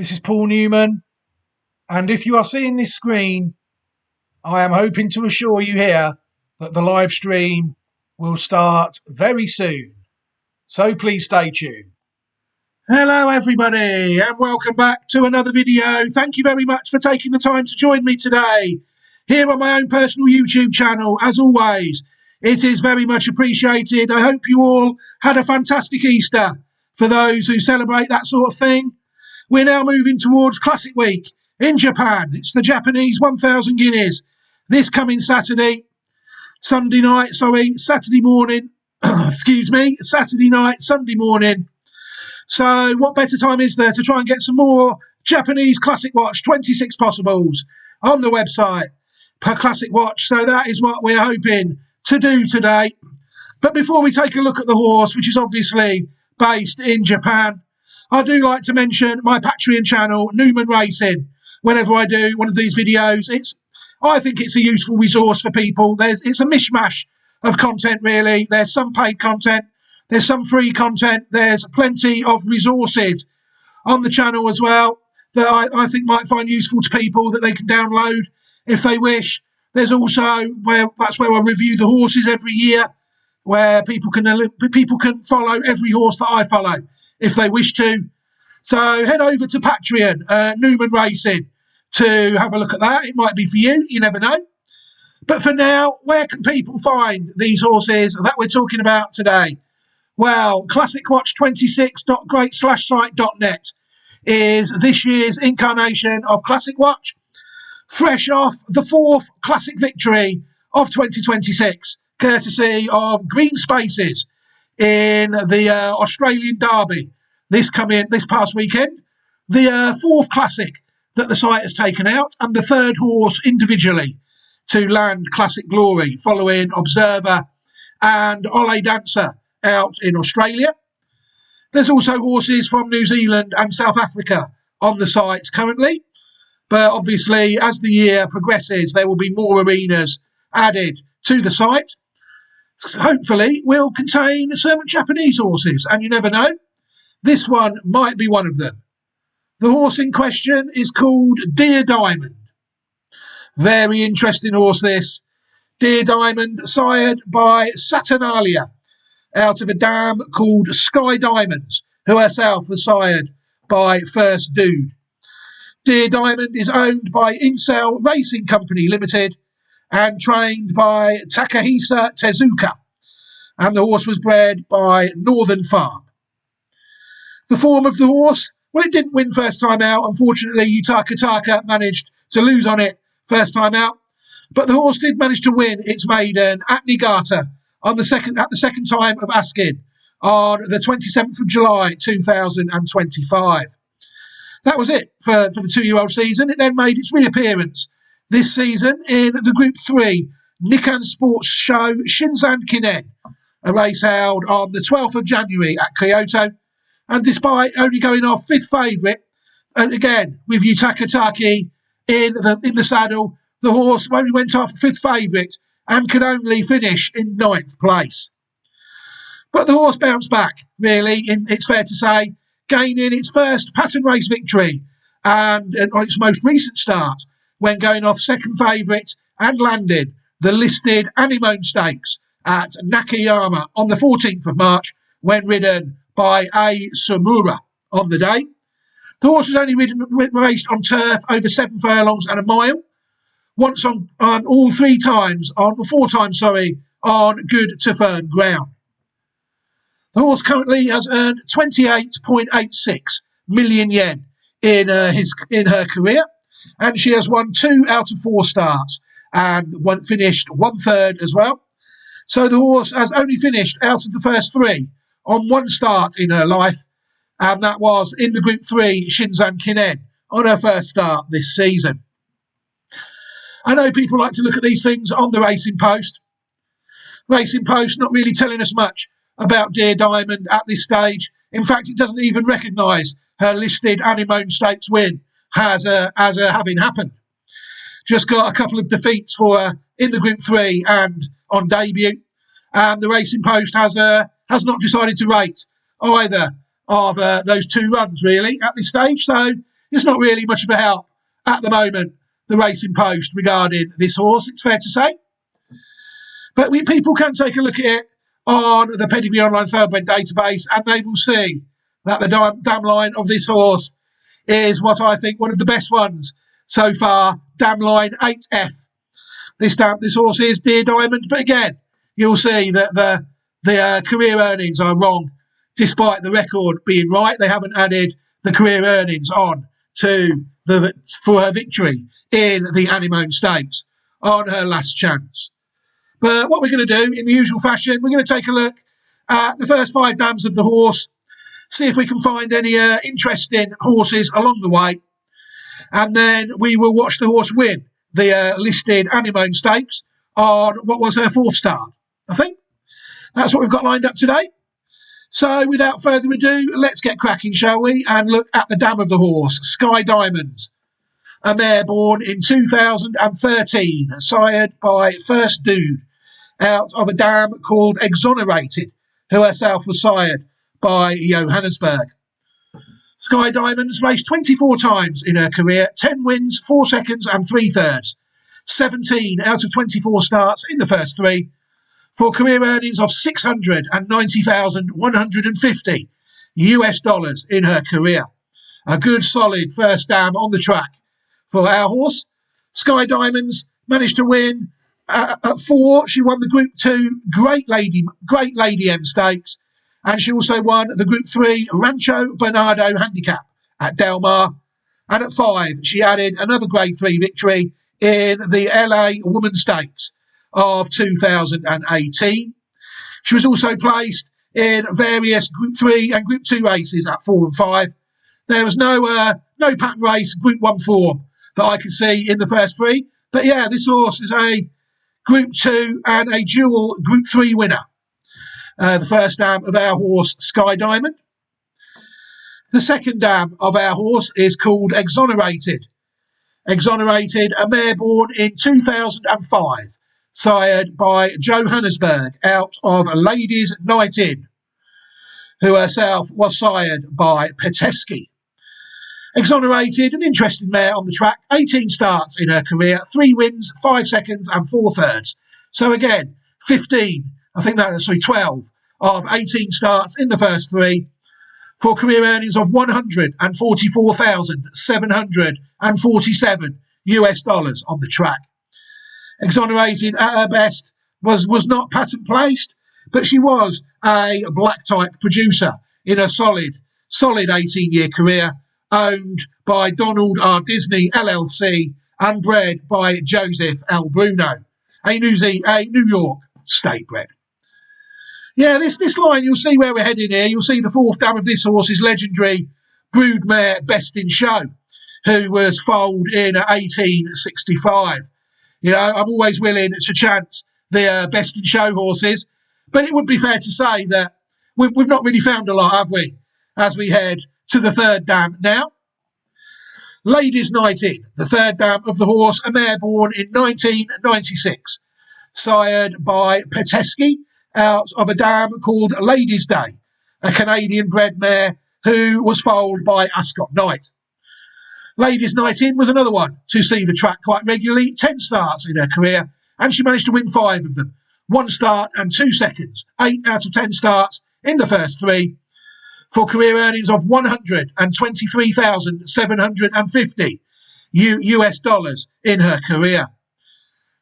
This is Paul Newman, and if you are seeing this screen, I am hoping to assure you here that the live stream will start very soon. So please stay tuned. Hello everybody, and welcome back to another video. Thank you very much for taking the time to join me today here on my own personal YouTube channel. As always, it is very much appreciated. I hope you all had a fantastic Easter. For those who celebrate that sort of thing, we're now moving towards Classic Week in Japan. It's the Japanese 1000 Guineas this coming Saturday morning, Saturday night, Sunday morning. So what better time is there to try and get some more Japanese Classic Watch 26 possibles on the website per Classic Watch. So that is what we're hoping to do today. But before we take a look at the horse, which is obviously based in Japan, I do like to mention my Patreon channel, Newman Racing. Whenever I do one of these videos, I think it's a useful resource for people. It's a mishmash of content, really. There's some paid content, there's some free content, there's plenty of resources on the channel as well that I think might find useful to people that they can download if they wish. There's also that's where I review the horses every year, where people can follow every horse that I follow if they wish to. So head over to Patreon, Newman Racing, to have a look at that. It might be for you, you never know. But for now, where can people find these horses that we're talking about today? Well, classicwatch26.great/site.net is this year's incarnation of Classic Watch, fresh off the fourth Classic victory of 2026, courtesy of Green Spaces in the Australian Derby this past weekend. The fourth Classic that the site has taken out, and the third horse individually to land Classic glory, following Observer and Ole Dancer out in Australia. There's also horses from New Zealand and South Africa on the site currently, but obviously as the year progresses there will be more arenas added to the site. Hopefully will contain some Japanese horses, and you never know, this one might be one of them. The horse in question is called Dear Diamond. Very interesting horse this. Dear Diamond, sired by Saturnalia, out of a dam called Sky Diamonds, who herself was sired by First Dude. Dear Diamond is owned by Incel Racing Company Limited and trained by Takahisa Tezuka, and the horse was bred by Northern Farm. The form of the horse, well, it didn't win first time out. Unfortunately, Yutaka Taka managed to lose on it first time out, but the horse did manage to win its maiden at Niigata at the second time of asking on the 27th of July 2025. That was it for the two-year-old season. It then made its reappearance this season in the Group 3 Nikkan Sports Show Shinzan Kinen, a race held on the 12th of January at Kyoto. And despite only going off fifth favourite, and again with Yutaka Taki in the saddle, the horse only went off fifth favourite and could only finish in ninth place. But the horse bounced back, really, it's fair to say, gaining its first pattern race victory and on its most recent start when going off second favourite and landing the listed Anemone Stakes at Nakayama on the 14th of March when ridden by A. Sumura on the day. The horse was only raced on turf over 7 furlongs and a mile, once on four times on good to firm ground. The horse currently has earned 28.86 million yen in her career, and she has won 2 out of 4 starts and finished 1/3 as well. So the horse has only finished out of the first 3 on 1 start in her life, and that was in the Group 3 Shinzan Kinen on her first start this season. I know people like to look at these things on the Racing Post. Racing Post not really telling us much about Dear Diamond at this stage. In fact, it doesn't even recognise her listed Anemone Stakes win as having happened. Just got a couple of defeats for her in the Group 3 and on debut. And the Racing Post has not decided to rate either of those 2 runs, really, at this stage. So It's not really much of a help at the moment, the Racing Post, regarding this horse, it's fair to say. But people can take a look at it on the Pedigree Online Thoroughbred database, and they will see that the dam line of this horse is what I think one of the best ones so far. Dam line 8F. This horse is Dear Diamond, but again, you'll see that the career earnings are wrong, despite the record being right. They haven't added the career earnings on for her victory in the Anemone Stakes on her last chance. But what we're going to do, in the usual fashion, we're going to take a look at the first 5 dams of the horse, see if we can find any interesting horses along the way, and then we will watch the horse win the listed Anemone Stakes on what was her 4th start. I think that's what we've got lined up today. So without further ado, let's get cracking, shall we, and look at the dam of the horse, Sky Diamonds, a mare born in 2013, sired by First Dude, out of a dam called Exonerated, who herself was sired by Johannesburg. Sky Diamonds raced 24 times in her career, 10 wins, 4 seconds and 3/3, 17 out of 24 starts in the first 3, for career earnings of $690,150 in her career. A good solid first dam on the track for our horse. Sky Diamonds managed to win at 4. She won the Group 2 Great Lady M Stakes, and she also won the Group 3 Rancho Bernardo Handicap at Del Mar. And at 5, she added another Grade 3 victory in the LA Women's Stakes of 2018. She was also placed in various Group 3 and Group 2 races at 4 and 5. There was no pattern race Group 1 form that I could see in the first 3. But yeah, this horse is a Group 2 and a dual Group 3 winner. The first dam of our horse, Sky Diamond. The second dam of our horse is called Exonerated. Exonerated, a mare born in 2005, sired by Johannesburg, out of Ladies Night In, who herself was sired by Peteski. Exonerated, an interesting mare on the track, 18 starts in her career, 3 wins, 5 seconds and 4/3. So again, 12 of 18 starts in the first 3, for career earnings of $144,747 on the track. Exonerated at her best was not patent placed, but she was a black type producer in a solid 18-year career, owned by Donald R. Disney LLC and bred by Joseph L. Bruno, a New York state bred. Yeah, this line, you'll see where we're heading here. You'll see the 4th dam of this horse is legendary broodmare Best in Show, who was foaled in 1865. You know, I'm always willing to chance the Best in Show horses, but it would be fair to say that we've not really found a lot, have we, as we head to the 3rd dam now. Ladies Night In, the 3rd dam of the horse, a mare born in 1996, sired by Peteski, out of a dam called Ladies Day, a Canadian bred mare who was foaled by Ascot Knight. Ladies Night In was another one to see the track quite regularly, 10 starts in her career, and she managed to win 5 of them. 1 start and 2 seconds, 8 out of 10 starts in the first 3, for career earnings of $123,750 in her career.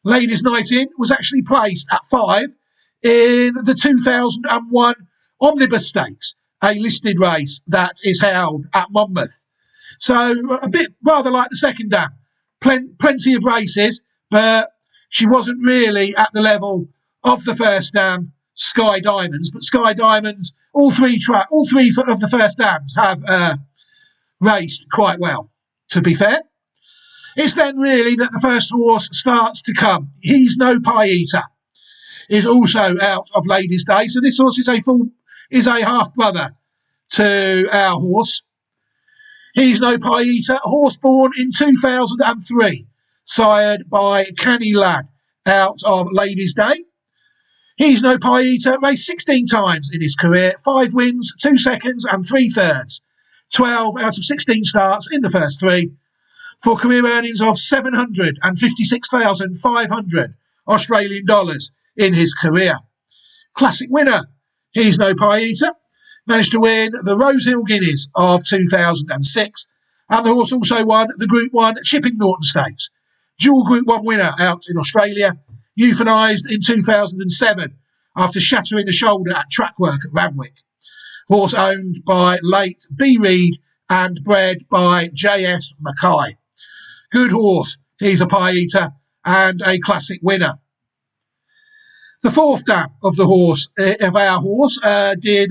Ladies Night In was actually placed at 5 in the 2001 Omnibus Stakes, a listed race that is held at Monmouth. So a bit rather like the second dam, plenty of races, but she wasn't really at the level of the first dam, Sky Diamonds. But Sky Diamonds, all three of the first dams have raced quite well, to be fair. It's then really that the first horse starts to come. He's No Pie Eater is also out of Ladies' Day. So this horse is a half brother to our horse. He's No Pie Eater, a horse born in 2003, sired by Canny Lad, out of Ladies' Day. He's No Pie Eater raced 16 times in his career, 5 wins, 2 seconds and 3/3, 12 out of 16 starts in the first three, for career earnings of $756,500 Australian dollars in his career. Classic winner, he's no pie eater, managed to win the Rosehill Guineas of 2006, and the horse also won the Group 1 Chipping Norton Stakes. Dual Group 1 winner out in Australia, euthanised in 2007 after shattering the shoulder at track work at Randwick. Horse owned by late B. Reid and bred by J.S. Mackay. Good horse, he's a pie eater and a classic winner. The fourth dam of the horse, of our horse, Dear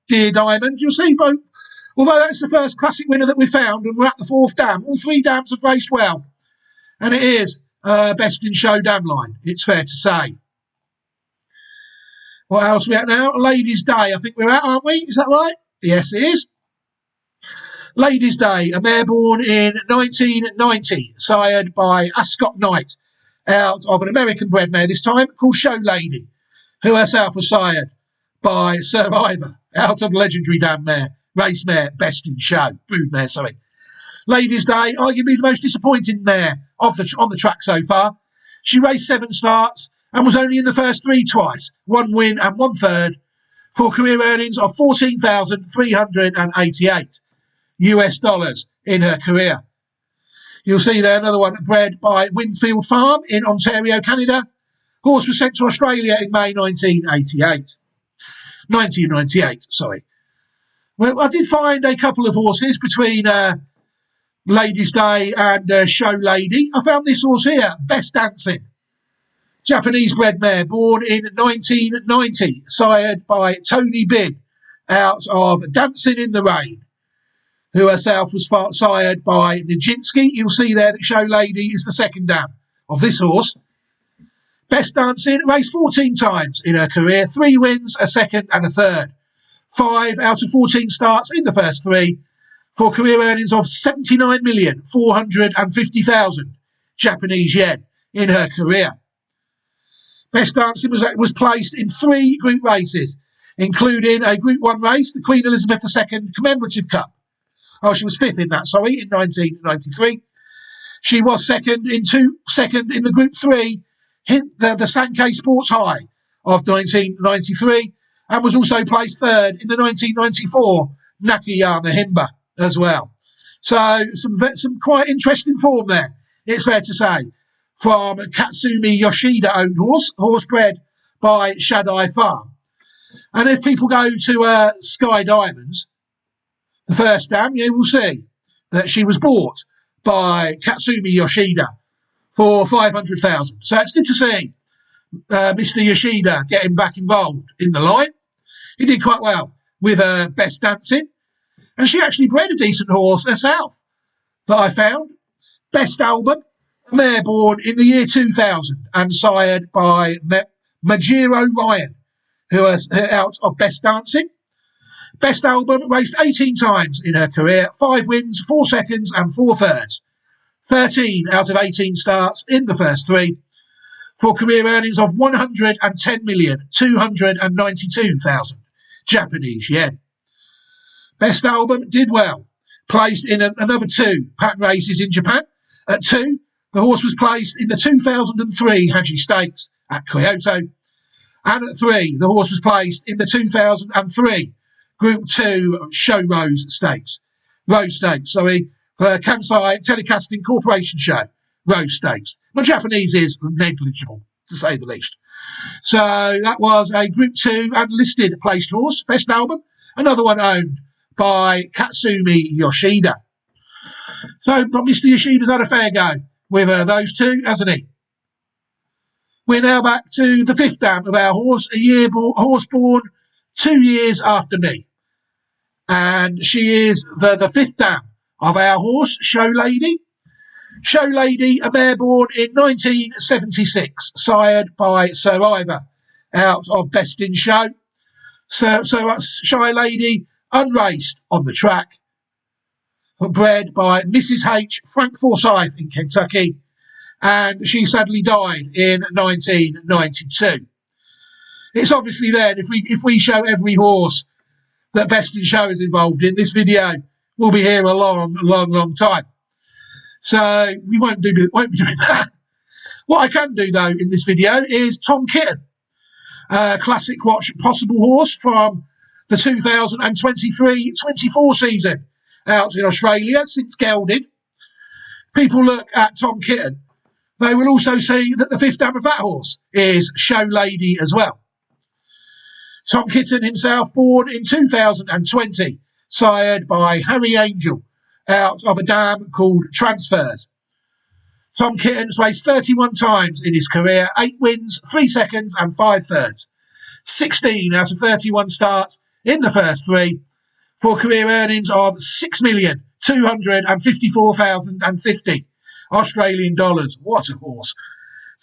Diamond, you'll see both. Although that's the first classic winner that we found, and we're at the fourth dam, all three dams have raced well. And it is best in show dam line, it's fair to say. What else are we at now? Ladies' Day, I think we're at, aren't we? Is that right? Yes, it is. Ladies' Day, a mare born in 1990, sired by Ascot Knight, out of an American bred mare this time called Show Lady, who herself was sired by Survivor, out of legendary dam mare, race mare, Best in Show, brood mare, sorry. Ladies' Day, arguably the most disappointing mare on the track so far. She raced 7 starts and was only in the first 3 twice, 1 win and 1/3, for career earnings of $14,388 US dollars in her career. You'll see there another one bred by Winfield Farm in Ontario, Canada. Horse was sent to Australia in May 1998, sorry. Well, I did find a couple of horses between Ladies' Day and Show Lady. I found this horse here, Best Dancing. Japanese bred mare, born in 1990, sired by Tony Bin, out of Dancing in the Rain, who herself was sired by Nijinsky. You'll see there that Show Lady is the second dam of this horse. Best Dancing raced 14 times in her career, 3 wins, a second and a third. 5 out of 14 starts in the first 3, for career earnings of 79,450,000 Japanese yen in her career. Best Dancing was placed in 3 group races, including a Group 1 race, the Queen Elizabeth II Commemorative Cup. Oh, she was 5th in that, sorry, in 1993. She was second in the Group 3, the Sankei Sports High of 1993, and was also placed 3rd in the 1994 Nakayama Himba as well. So some quite interesting form there, it's fair to say, from Katsumi Yoshida owned horse bred by Shadai Farm. And if people go to Sky Diamonds, the first dam, you will see that she was bought by Katsumi Yoshida for 500,000. So it's good to see Mr. Yoshida getting back involved in the line. He did quite well with Best Dancing. And she actually bred a decent horse herself that I found. Best Album, a mare born in the year 2000 and sired by Majiro Ryan, who is out of Best Dancing. Best Album raced 18 times in her career, 5 wins, 4 seconds and 4/3. 13 out of 18 starts in the first 3, for career earnings of 110,292,000 Japanese yen. Best Album did well, placed in another 2 pattern races in Japan. At 2, the horse was placed in the 2003 Haji Stakes at Kyoto. And at 3, the horse was placed in the 2003 Group 2 Show Rose Stakes, for Kansai Telecasting Corporation Show, Rose Stakes. My Japanese is negligible, to say the least. So that was a Group 2 unlisted placed horse, Best Album, another one owned by Katsumi Yoshida. So Mr. Yoshida's had a fair go with those 2, hasn't he? We're now back to the 5th dam of our horse, horse born 2 years after me. And she is the 5th dam of our horse, Show Lady. Show Lady, a mare born in 1976, sired by Sir Ivor, out of Best in Show. So Show Lady, unraced on the track, bred by Mrs. H. Frank Forsyth in Kentucky, and she sadly died in 1992. It's obviously then, if we show every horse that Best in Show is involved in, this video will be here a long time. So we won't be doing that. What I can do, though, in this video is Tom Kitten, Classic Watch Possible Horse from the 2023-24 season out in Australia, since gelded. People look at Tom Kitten, they will also see that the fifth dam of that horse is Show Lady as well. Tom Kitten himself, born in 2020, sired by Harry Angel out of a dam called Transfers. Tom Kitten's raced 31 times in his career, 8 wins, 3 seconds and 5 thirds. 16 out of 31 starts in the first 3 for career earnings of $6,254,050 Australian dollars. What a horse.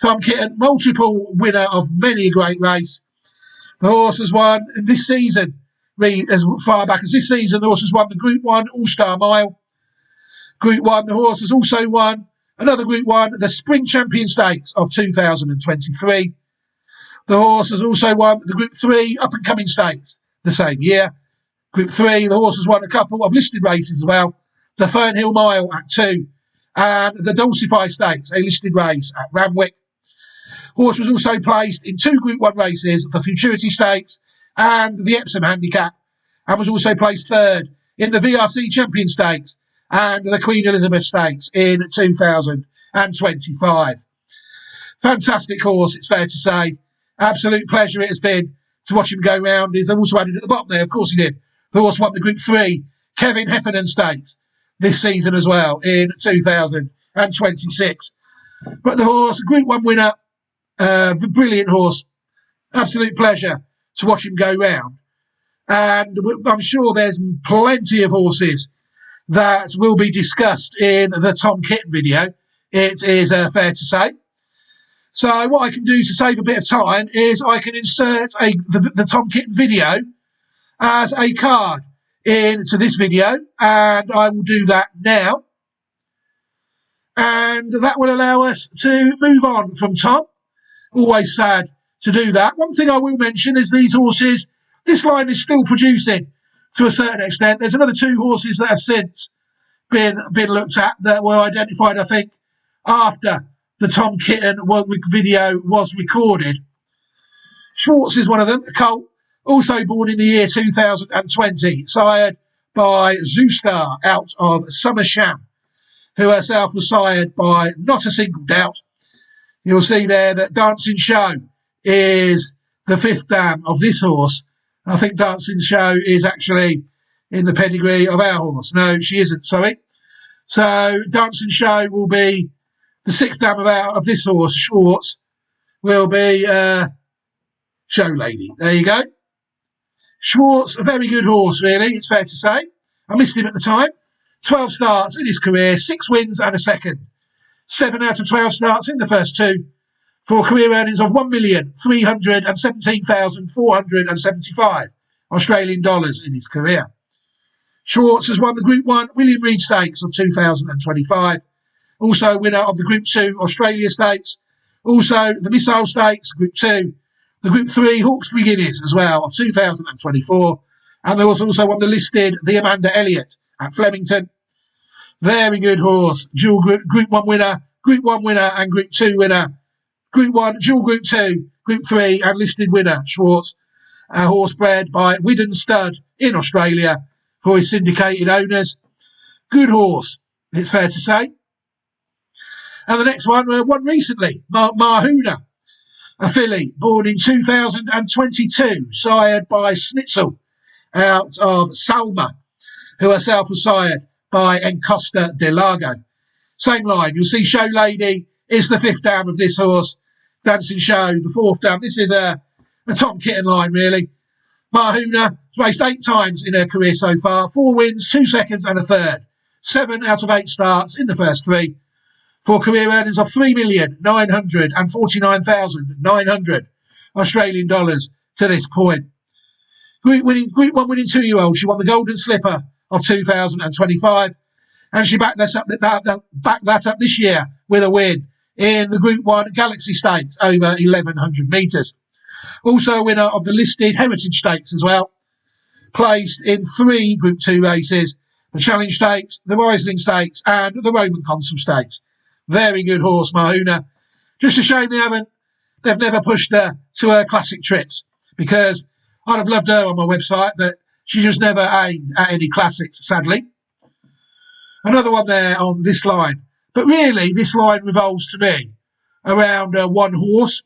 Tom Kitten, multiple winner of many a great race. The horse has won this season, as far back as this season, the horse has won the Group 1 All-Star Mile. Group 1, the horse has also won another Group 1, the Spring Champion Stakes of 2023. The horse has also won the Group 3 Up and Coming Stakes the same year. Group 3, the horse has won a couple of listed races as well. The Fernhill Mile at 2 and the Dulcify Stakes, a listed race at Randwick. Horse was also placed in 2 Group 1 races, the Futurity Stakes and the Epsom Handicap, and was also placed 3rd in the VRC Champion Stakes and the Queen Elizabeth Stakes in 2025. Fantastic horse, it's fair to say. Absolute pleasure it has been to watch him go round. He's also added at the bottom there, of course he did. The horse won the Group 3 Kevin Heffernan Stakes this season as well in 2026. But the horse, Group 1 winner, the brilliant horse. Absolute pleasure to watch him go round. And I'm sure there's plenty of horses that will be discussed in the Tom Kitten video, it is fair to say. So what I can do to save a bit of time is I can insert the Tom Kitten video as a card into this video, and I will do that now. And that will allow us to move on from Tom. Always sad to do that. One thing I will mention is these horses, this line is still producing to a certain extent. There's another 2 horses that have since been looked at that were identified, I think, after the Tom Kitten video was recorded. Schwartz is one of them, a colt, also born in the year 2020, sired by Zoostar out of Somersham, who herself was sired by Not a Single Doubt. You'll see there that Dancing Show is the 5th dam of this horse. I think Dancing Show is actually in the pedigree of our horse. No, she isn't, sorry. So Dancing Show will be the 6th dam of this horse. Schwartz will be Show Lady. There you go. Schwartz, a very good horse, really, it's fair to say. I missed him at the time. 12 starts in his career, 6 wins and a second. 7 out of 12 starts in the first 2 for career earnings of $1,317,475 Australian dollars in his career. Schwartz has won the Group 1 William Reid Stakes of 2025, also winner of the Group 2 Australia Stakes, also the Missile Stakes, Group 2, the Group 3 Hawkesbury Guineas as well of 2024, and there was also won the listed the Amanda Elliott at Flemington. Very good horse, dual Group 1 winner, and Group 2 winner. Group 1, dual Group 2, Group 3 and listed winner, Schwartz. A horse bred by Widden Stud in Australia for his syndicated owners. Good horse, it's fair to say. And the next one, won recently, Mahuna, a filly, born in 2022, sired by Snitzel out of Salma, who herself was sired by Encosta de Lago. Same line, you'll see Show Lady is the 5th dam of this horse. Dancing Show, the 4th dam. This is a Tom Kitten line, really. Mahuna has raced 8 times in her career so far. 4 wins, 2 seconds and a third. 7 out of 8 starts in the first 3 for career earnings of $3,949,900 Australian dollars to this point. Group 1 winning 2-year-old. She won the Golden Slipper of 2025, and she backed that up this year with a win in the Group 1 Galaxy Stakes over 1,100 metres. Also a winner of the listed Heritage Stakes as well. placed in 3 Group 2 races, the Challenge Stakes, the Riesling Stakes and the Roman Consul Stakes. Very good horse, Mahuna. Just a shame they've never pushed her to her classic trips, because I'd have loved her on my website, but she just never aimed at any classics, sadly. Another one there on this line. But really, this line revolves to me around one horse.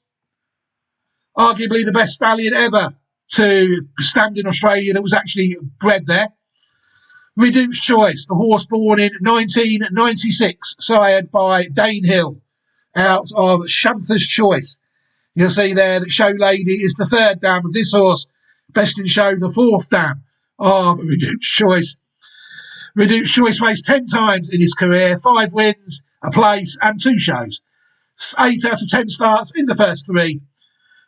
Arguably the best stallion ever to stand in Australia that was actually bred there. Reduced Choice, the horse born in 1996, sired by Dane Hill, out of Shantha's Choice. You'll see there that Show Lady is the 3rd dam of this horse. Best in Show, the 4th dam of Reduced Choice. Reduced Choice raced 10 times in his career, 5 wins, a place and 2 shows. 8 out of 10 starts in the first 3,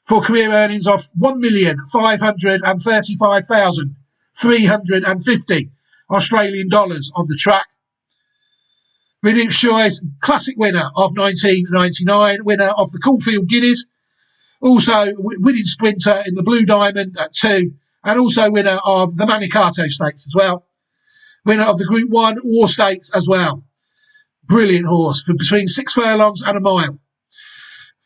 for career earnings of $1,535,350 Australian dollars on the track. Reduced Choice, classic winner of 1999, winner of the Caulfield Guineas, also winning sprinter in the Blue Diamond at 2, and also winner of the Manicato Stakes as well. Winner of the Group 1 War Stakes as well. Brilliant horse for between 6 furlongs and a mile.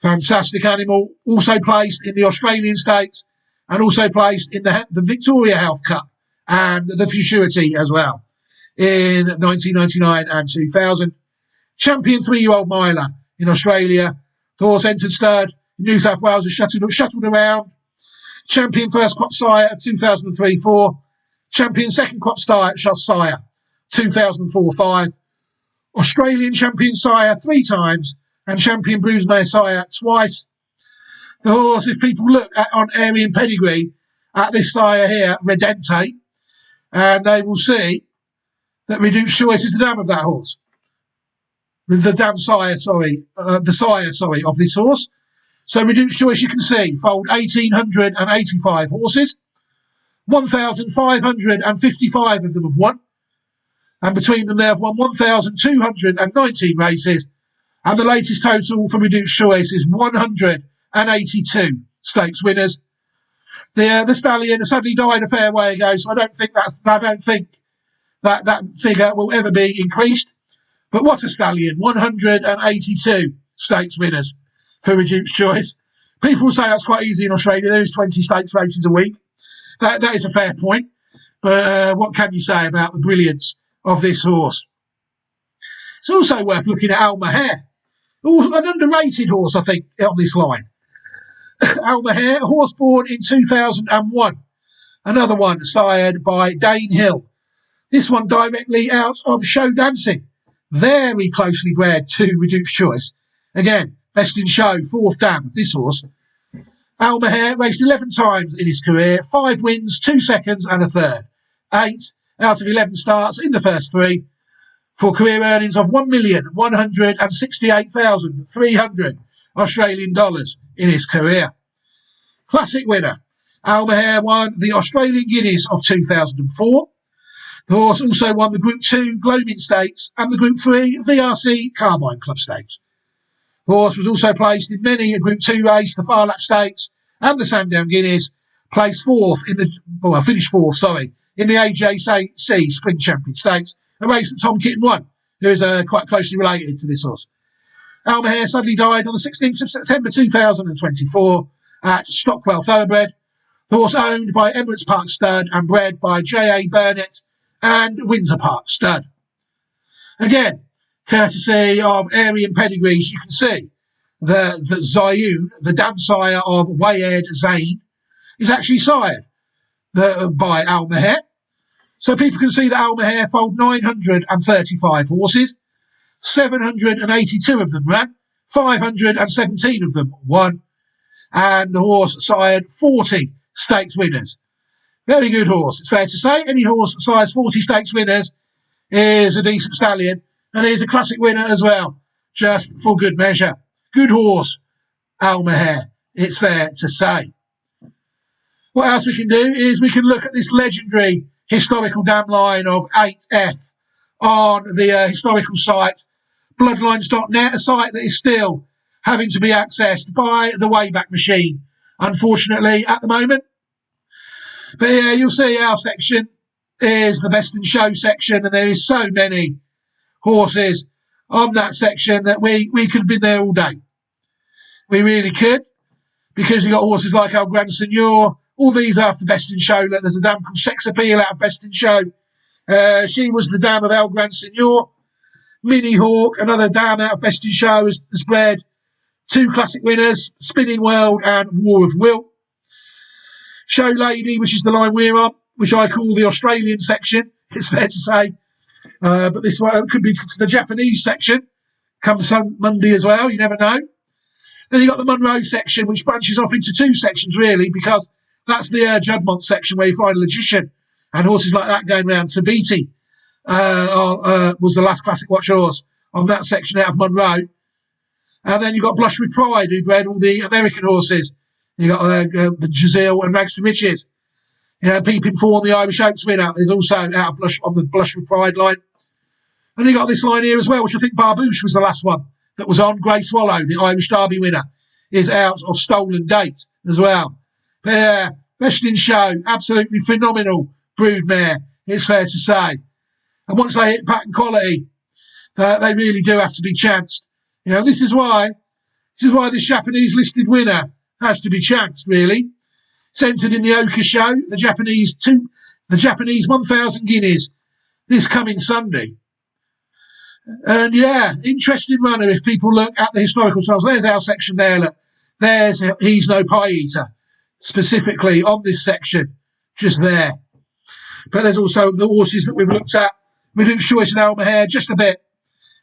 Fantastic animal. Also placed in the Australian Stakes and also placed in the Victoria Health Cup and the Futurity as well in 1999 and 2000. Champion 3-year-old miler in Australia. The horse entered stud in New South Wales and shuttled around. Champion first crop sire of 2003-4. Champion second crop sire 2004-5. Australian champion sire 3 times and champion broodmare sire twice. The horse, if people look on Aryan pedigree at this sire here, Redente, and they will see that Reduced Choice is the dam of that horse. The sire of this horse. So Reduced Choice, you can see, foaled 1,885 horses. 1,555 of them have won. And between them, they have won 1,219 races. And the latest total for Reduced Choice is 182 stakes winners. The stallion sadly died a fair way ago, so I don't think that figure will ever be increased. But what a stallion, 182 stakes winners for Reduced Choice. People say that's quite easy in Australia. There is 20 stakes races a week. That is a fair point. But what can you say about the brilliance of this horse? It's also worth looking at Almahair. An underrated horse, I think, on this line. Almahair, a horse born in 2001. Another one sired by Dane Hill. This one directly out of Show Dancing. Very closely bred to Reduced Choice. Again, best in show, 4th dam of this horse. Almahair raced 11 times in his career, 5 wins, 2 seconds and a third. 8 out of 11 starts in the first 3, for career earnings of $1,168,300 Australian dollars in his career. Classic winner. Almahair won the Australian Guineas of 2004. The horse also won the Group 2 Gloaming Stakes and the Group 3 VRC Carbine Club Stakes. The horse was also placed in many a Group 2 race, the Farlap Stakes and the Sandown Guineas, finished fourth, in the AJC Sprint Champion Stakes, a race that Tom Kitten won, who is quite closely related to this horse. Almahair suddenly died on the 16th of September 2024 at Stockwell Thoroughbred. The horse owned by Emirates Park Stud and bred by J.A. Burnett and Windsor Park Stud. Again, courtesy of Aryan pedigrees, you can see that Zayun, the dam sire of Wayed Zain, is actually sired by Almahair. So people can see that Almahair foaled 935 horses, 782 of them ran, 517 of them won, and the horse sired 40 stakes winners. Very good horse, it's fair to say. Any horse that sires 40 stakes winners is a decent stallion, and is a classic winner as well, just for good measure. Good horse, Almahair, it's fair to say. What else we can do is we can look at this legendary historical dam line of 8F on the historical site, bloodlines.net, a site that is still having to be accessed by the Wayback Machine, unfortunately, at the moment. But yeah, you'll see our section is the best in show section, and there is so many horses on that section that we could have been there all day. We really could, because you've got horses like our Grand Seigneur. All these are for best in show. There's a dam called Sex Appeal out of best in show. She was the dam of El Grand Seigneur. Minnie Hawk, another dam out of best in show, has bred 2 classic winners, Spinning World and War of Will. Show Lady, which is the line we're on, which I call the Australian section, it's fair to say. But this one could be the Japanese section. Comes Monday as well, you never know. Then you've got the Munro section, which branches off into 2 sections, really, because that's the Juddmonte section where you find a Logician and horses like that going round. Tabiti was the last Classic Watch horse on that section out of Munro. And then you've got Blush with Pride, who bred all the American horses. You've got the Giselle and Rags to Riches. You know, Peeping Fawn, the Irish Oaks winner, is also out of Blush on the Blush with Pride line. And you got this line here as well, which I think Barbouche was the last one that was on. Grey Swallow, the Irish Derby winner, is out of Stolen Date as well. But yeah, best in show, absolutely phenomenal broodmare, it's fair to say. And once they hit pattern quality, they really do have to be chanced. You know, this is why this Japanese listed winner has to be chanced, really. It's entered in the Oka show, the Japanese 1,000 guineas this coming Sunday. And yeah, interesting runner if people look at the historical styles. There's our section there, look. There's He's No Pie Eater, specifically on this section, just there. But there's also the horses that we've looked at. Reduced Choice and Alma Hare, just a bit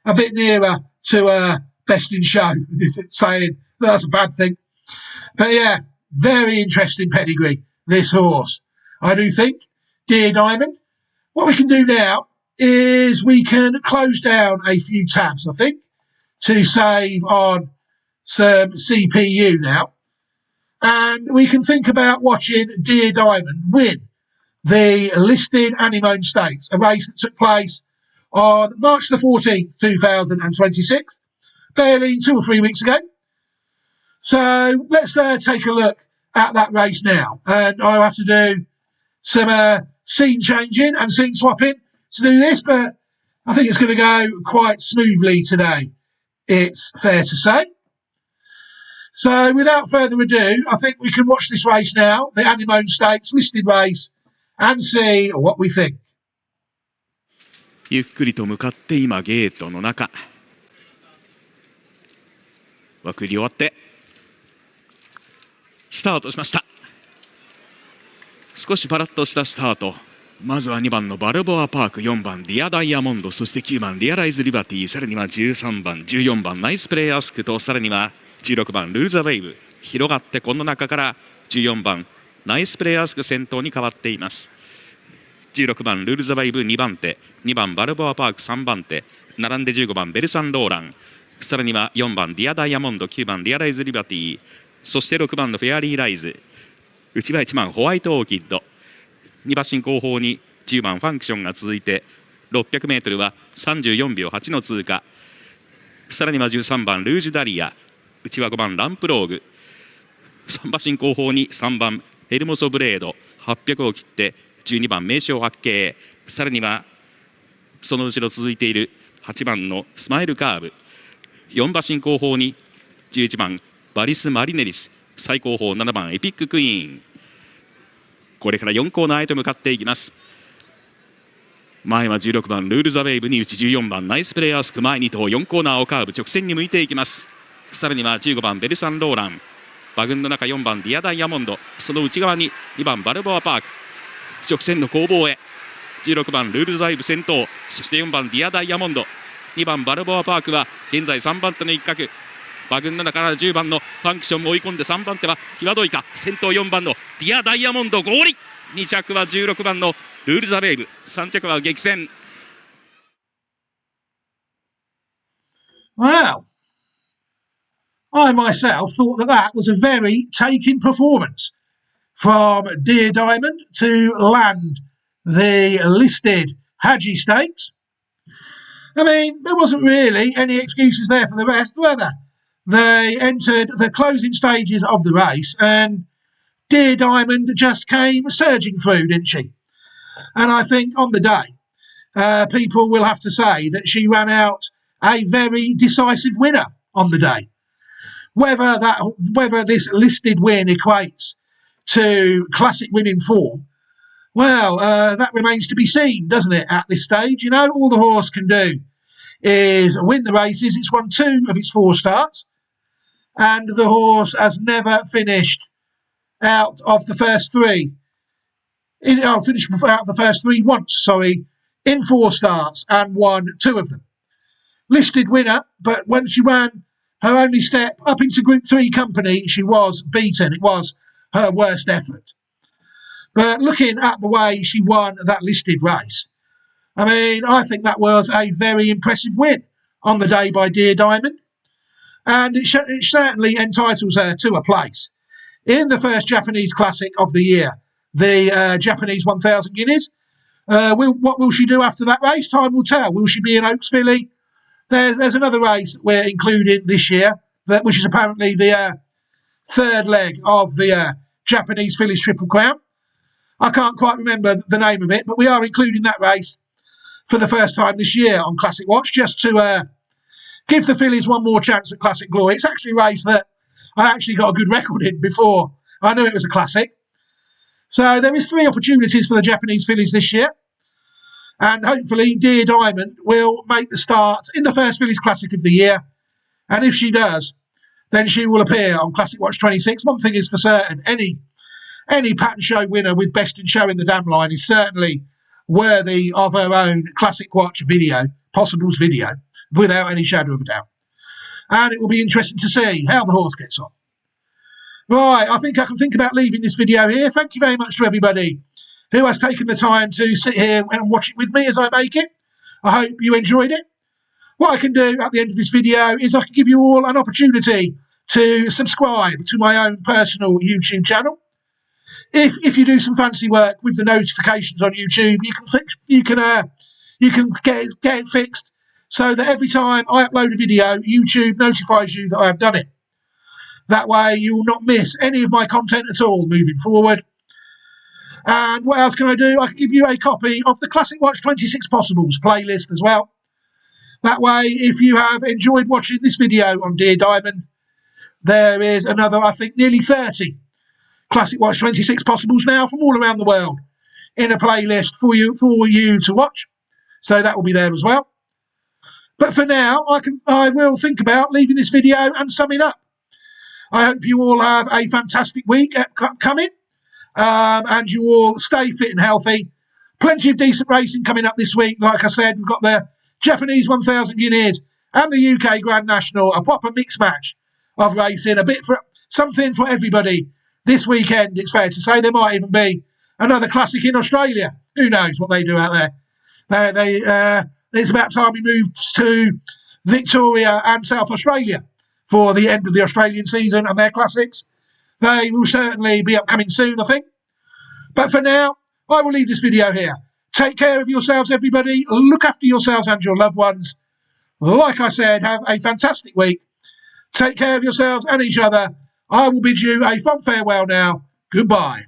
nearer to best in show, if it's saying that's a bad thing. But yeah, very interesting pedigree, this horse. I do think, Dear Diamond. What we can do now is we can close down a few tabs, I think, to save on some CPU now. And we can think about watching Dear Diamond win the listed Anemone Stakes, a race that took place on March the 14th, 2026, barely 2 or 3 weeks ago. So let's take a look at that race now. And I'll have to do some scene changing and scene swapping to do this, but I think it's going to go quite smoothly today, it's fair to say. So without further ado, I think we can watch this race now, the Anemone Stakes listed race, and see what we think. ゆっくりと向かって今ゲートの中。枠入り終わってスタートしました。少しパラッとしたスタート。まずは2番のバルボアパーク、4番ディアダイヤモンド、そして9番リアライズリバティ、さらには13番、14番ナイスプレイアスクと、さらには16番ルーザウェイブ。広がってこの中から14番ナイスプレイアスク先頭に変わっています。16番ルールザバイブ2番手、2番バルボアパーク3番手、並んで15番ベルサンローラン、さらには4番ディアダイヤモンド、9番ディアライズリバティ、そして6番のフェアリーライズ、内は1番ホワイトオーキッド、2馬身後方に10番ファンクションが続いて 600m は34秒8の通過、さらには13番ルージュダリア、内は5番ランプローグ、3馬身後方に3番ヘルモソブレード、800を切って12番名称八景、さらにはその後ろ続いている8番のスマイルカーブ、4馬身後方に11番バリス・マリネリス、最後方7番エピック・クイーン。これから4コーナーへと向かっていきます。前は16番ルール・ザ・ウェイブに内14番ナイスプレイアースク、前2頭4コーナーをカーブ直線に向いていきます。さらには15番ベルサンローラン、馬群の中4番ディアダイヤモンド、その内側に2番バルボアパーク、直線の攻防へ16番ルールザイブ先頭、そして4番ディアダイヤモンド、2番バルボアパークは現在3番手の一角、馬群の中から10番のファンクションを追い込んで3番手は際どいか、先頭4番のディアダイヤモンド合理、2着は16番のルールザベイブ、3着は激戦。 Well, I myself thought that was a very taking performance from Dear Diamond to land the listed Hadji Stakes. I mean, there wasn't really any excuses there for the rest, were there? They entered the closing stages of the race and Dear Diamond just came surging through, didn't she? And I think on the day, people will have to say that she ran out a very decisive winner on the day. Whether this listed win equates to classic winning form, well, that remains to be seen, doesn't it, at this stage? You know, all the horse can do is win the races. It's won 2 of its 4 starts, and the horse has never finished out of the first 3. Finished out of the first 3 once, in 4 starts and won 2 of them. Listed winner, but when she ran her only step up into Group 3 company, she was beaten. It was her worst effort. But looking at the way she won that listed race, I mean, I think that was a very impressive win on the day by Dear Diamond. And it certainly entitles her to a place in the first Japanese classic of the year, the Japanese 1,000 guineas. What will she do after that race? Time will tell. Will she be an Oaks filly? There's another race that we're including this year, which is apparently the 3rd leg of the Japanese fillies Triple Crown. I can't quite remember the name of it, but we are including that race for the first time this year on Classic Watch, just to give the fillies one more chance at Classic Glory. It's actually a race that I actually got a good record in before I knew it was a classic. So there is 3 opportunities for the Japanese fillies this year. And hopefully Dear Diamond will make the start in the first fillies classic of the year. And if she does, then she will appear on Classic Watch 26. One thing is for certain, any pattern show winner with Best in Show in the dam line is certainly worthy of her own Classic Watch video, Possibles video, without any shadow of a doubt. And it will be interesting to see how the horse gets on. Right, I think I can think about leaving this video here. Thank you very much to everybody who has taken the time to sit here and watch it with me as I make it. I hope you enjoyed it. What I can do at the end of this video is I can give you all an opportunity to subscribe to my own personal YouTube channel. If you do some fancy work with the notifications on YouTube, you can get it fixed so that every time I upload a video, YouTube notifies you that I have done it. That way you will not miss any of my content at all moving forward. And what else can I do? I can give you a copy of the Classic Watch 26 Possibles playlist as well. That way, if you have enjoyed watching this video on Dear Diamond, there is another, I think, nearly 30 Classic Watch 26 Possibles now from all around the world in a playlist for you to watch. So that will be there as well. But for now, I will think about leaving this video and summing up. I hope you all have a fantastic week upcoming. And you all stay fit and healthy. Plenty of decent racing coming up this week. Like I said, we've got the Japanese 1,000 guineas and the UK Grand National, a proper mixed match of racing, a bit for something for everybody this weekend. It's fair to say there might even be another classic in Australia. Who knows what they do out there? It's about time we move to Victoria and South Australia for the end of the Australian season and their classics. They will certainly be upcoming soon, I think. But for now, I will leave this video here. Take care of yourselves, everybody. Look after yourselves and your loved ones. Like I said, have a fantastic week. Take care of yourselves and each other. I will bid you a fond farewell now. Goodbye.